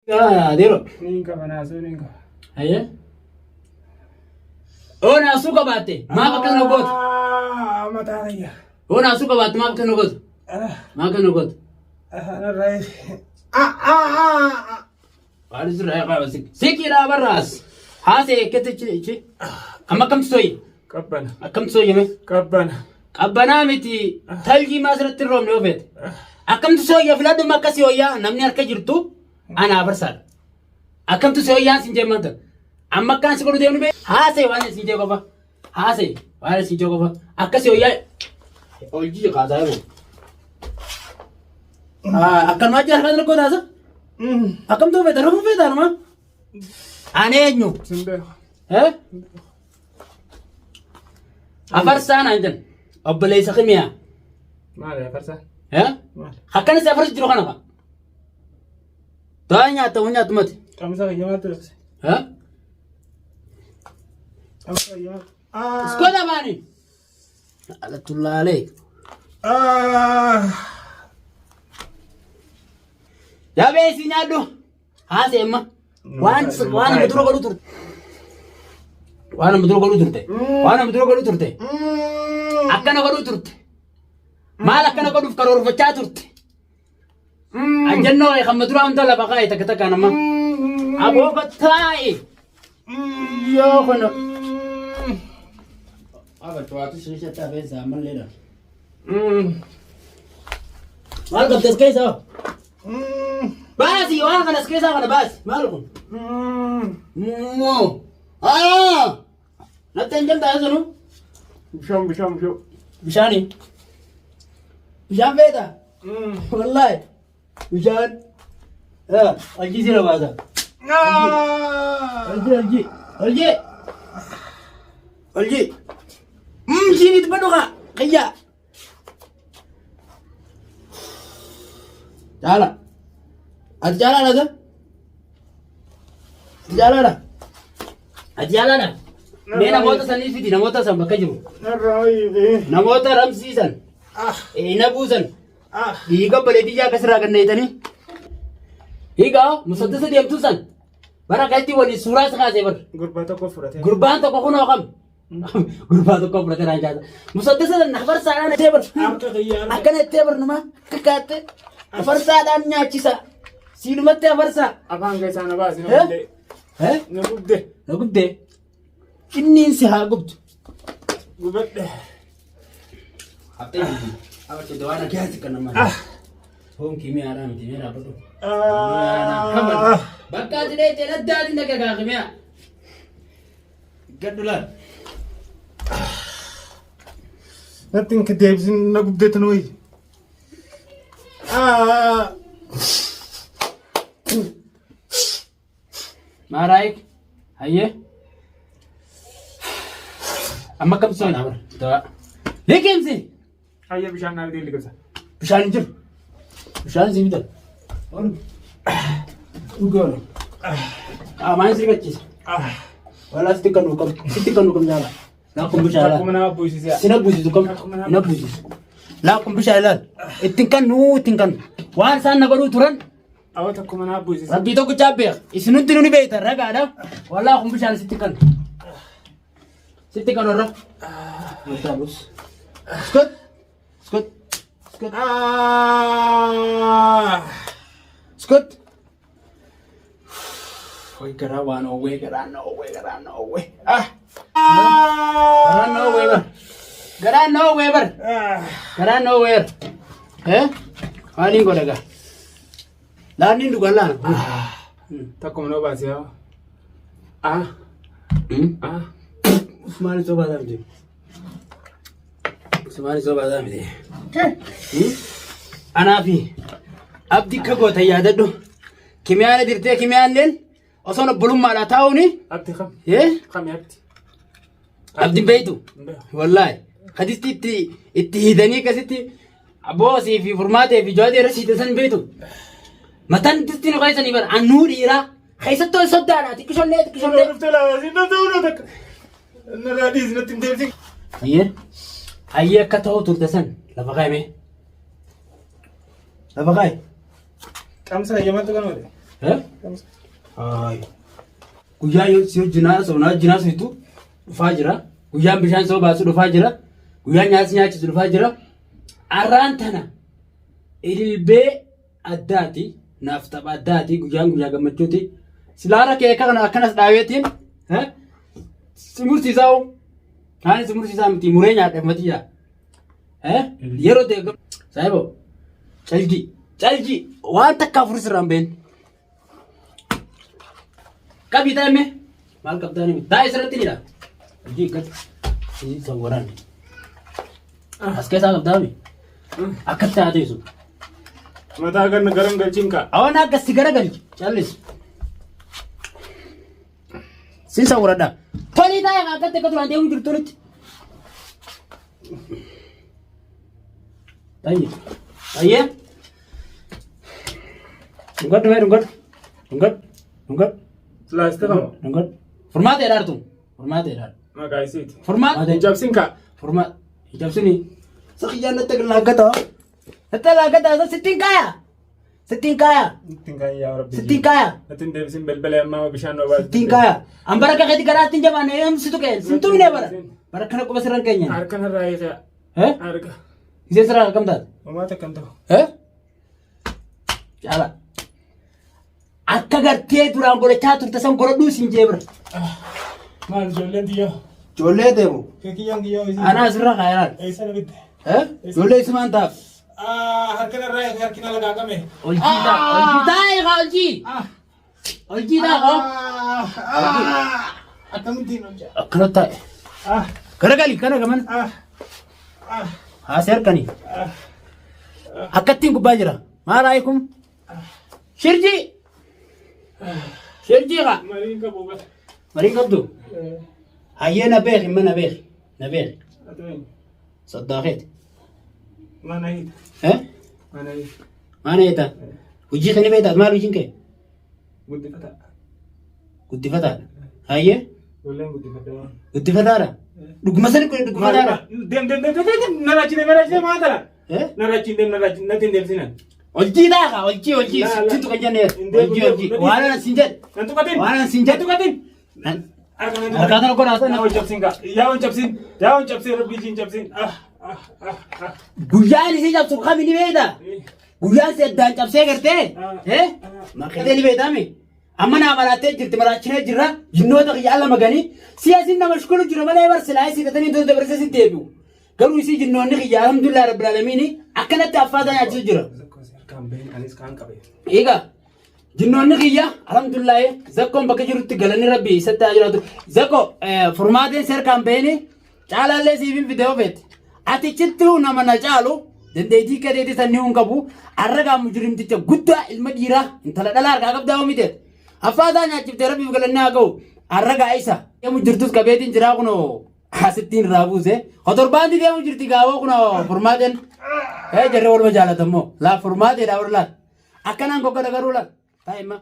يا ديرو نينكا بناسو نينكا هيا هنا سوق باتي ما بكن نقود ما تعرف هنا سوق بات ما بكن نقود ما بكن نقود أنا رايح قال زر يا قاعد سيكي لا براس هاسي كتشي أما كم تسوي كبنا كم تسوي مي كبنا كبنا متي تلقي ما زرت الروم نوفيت أكم تسوي يا فلاد ما كسيو يا نمني أركجرتو أنا برسال أكم تسوي يا سنجي مانت أما كان سكولو ديوني بي هاسي وانا سنجي كوبا هاسي وانا سنجي كوبا أكسيو يا أولجي قاعد هاي أكم ما جاه كذا كذا هذا أكم تو بيتر هم بيتر ما أنا إنيو سنبه ها أفرسان عندن أبلي سخميا ما له فرسان ها خكنا سافرت جرو خنا تانيا تونيا تمت كم سنة يوم تلبس ها كم سنة يوم سكودا باني على الله عليك يا بيسي نادو هذا إما وانا بدرو قالوا ترت وانا بدرو قالوا ترت أكنا قالوا ترت ما لكنا قالوا فكروا رفعت ترت أجنّو يا خمدرو أنت لا بقى تكتك أنا ما أبو بتاعي يا خنا أبى تواتي شيء تابع زمان ليلا ما لكم تسكيسه بس يوان كنا سكيسه كنا بس ما لكم مو لا تنجم تازنو بشام بشاني بشان بيتا والله بشان الجي زيرو هذا الجي شيني تبدوها قيا تعال أتجالا هذا أتجالا مينا موتا سنين في دي نموتا سن بكجرو نموتا رمسي سن نبو سن ديغا بلدي جا كسرا كنيتني هيغا مسدس دي امتو سن برا كالتي ولي سورا سكا زبر غربان تو كونو كم غربان تو كوبرته راجا مسدس نخبر سانا تيبر اكن تيبر نما ككات فرسا دان نياچيسا سينمت فرسا أبان كيسا نباس ها نغبده كنين سها غبت غبت حتى أبغى تدوانا كيف تكلم هم كيمياء أنا مدينة رابطو بكا تدي تلدى دينك يا كيمياء قدولا نتين كديبزين نغبده تنوي ما رأيك هيا أما كم سنة عمر توا ليه كم هيا بشان نادي اللي كذا بشان جر بشان زيادة وقول ما يصير كتير ولا ستكنوا كم جالا لا كم بشالا كمنا بوسي سنا بوسي كم سنا بوسي لا كم بشالا اتكن وان سان نقولوا تران أو تكمنا بوسي ربي تو كجابير إسنو تنوني بيتر رجع ده والله كم بشالا ستكن ورا بس اسكت اسكت وي كرا نو وي كرا نو وير ها مالين كولغا لا نيندو غلا تكمنا باسيا Usmani soba da mide. Ana fi abdi kago ta yada do. Kimiyana dirte kimiyan len osono bulum mala tauni. أبتي خم خم أبتي abdi beitu. Wallahi hadisti itti hidani kasiti abosi fi furmate fi jodi rasita san beitu. Matan tisti no kaisani bar anuri ira. Kaisato sodana tikishon le عرفت لا زين نزولك نراديز نتندمسك هيا كتو ترتسن لفقاي مي لفقاي كم سنة يوم تكون ولا Guyyaa yoo si hojjinaa soonaa hojjinaa soitu dhufaa jira. Guyyaan bishaan soo baasu dhufaa jira. Guyyaan nyaata nyaachisu dhufaa jira. Arraan tana ilbee addaati. Naaf tapha addaati. Guyyaan guyyaa gammachuuti. Silaara kee kana akkanas dhaabeetiin si mursiisaa hoo? Kaan si mursiisaa miti muree nyaadheef matiyyaa. Yeroo ta'e saayiboo calji waan takka afurii sirraan beenu. Qabii taa'ime maal qabdaa nimi taa'e sirratti nidha. Hojii akkati isa waraanne. As keessaa qabdaa mi? Akkatti taatee sun. Mataa kan garan galchiin kaa. Awwan akkasi gara galchi callis. Sinsa waradhaa. Tolii taa'e akkatti akka duraan deemu jirtu tolitti. Tayyee. Dhungadhu. Laastika moo? Dhungadhu. Furmaata jedhaartu. Maqaa isiiti. Furmaata. Hin cabsin kaa. Furmaata. Hin cabsini. Saqiyyaan natti laaggataa. Sittiin kaaya. Sittiin yaa rabbi. Sittiin kaaya. Atin deebisin belbela ammaa bishaan noo baatu. Sittiin kaaya. An bara kakkeetti garaatti hin jabaanne situ kee sintu minee bara. Bara kana quba sirran keenya. Harka narraa eegaa. Harka. Isee sirraa akkam taate? Homaa takkan ta'u. Caala. Akka gartee duraan godhachaa turte san godhadhuu siin jee bira. Maal ijoolleen xiyyaa? Ijoollee deemu. Kiyyaan kiyyoo isii. Anaa asirraa kaayaan. Eessa na bitte? Ijoollee isumaan taaf. Harka narraa eegaa harkina lagaa qame. Oljii taa'e oljii taa'e. Akkamittiin hojjaa? Akkana taa'e. Garagali kana gaman. Haasee harkanii. Akkattiin gubbaa jira. Maal raayikum? Shirjii kaa. Mariin qabu bata. Mariin qabdu? Hayyee na beeki ma na beeki. Soddaakeeti. Mana hiita. Mana hiita. Maana hiita? Hojii kan beektaas maal hojiin kee? Guddifataa. Guddifataadha. Hayyee? Ijoolleen guddifataadha. Guddifataadha? Dhuguma sani kun guddifataadha? Deem narraachine maa tala? Narraachine natti hin deemsinan. Hojii taa'aa hojii sintu kan jenneer. Hojii waan ana siin jedhe. Nan tuqatin. Waan ana siin jedhe. Nan tuqatin. Harkaa tana godhaasa. Yaa waan cabsin kaa. Yaa waan cabsin rabbii jiin cabsin. Guyyaan isii cabsu kami ni beekta? Guyyaan si addaan cabsee gartee? Maqitee ni beektaami? Amma naa malaattee jirti maraachinee jirra. Jinnoota qiyyaa lama ganii. Siyaasin nama shukulu jiru malee barsiilaa isii gatanii tola dabarsee si deebi'u. Garuu isii jinnoonni qiyyaa alhamdulillah rabbil aalamiini akkanatti affaataa nyaachisu jira. Egaa jinnoonni qiyyaa alhamdulillah zakkoon bakka jirutti galanii rabbi isatti haa jiraatu. Zakko furmaatiin seerkaan bahini caalaallee siifin fidee ofeetti. Ati cittuu nama na caalu dandeettii kadeetii sannii hin qabu arragaa mujrimticha guddaa ilma dhiiraa intala dhalaa harkaa qabdaa oomiteet. Affaataa nyaachiftee rabbiif galannaa haa ga'u arragaa isa. Deemu jirtus qabeetiin jiraa kunoo asittiin irraa buuse. Qotorbaanti deemu jirti gaawoo kunoo furmaatiin. Jarree waluma jaalatammoo laa furmaateedhaa warra laata. Akkanaan kokkoda garuu laata. Taa'imma.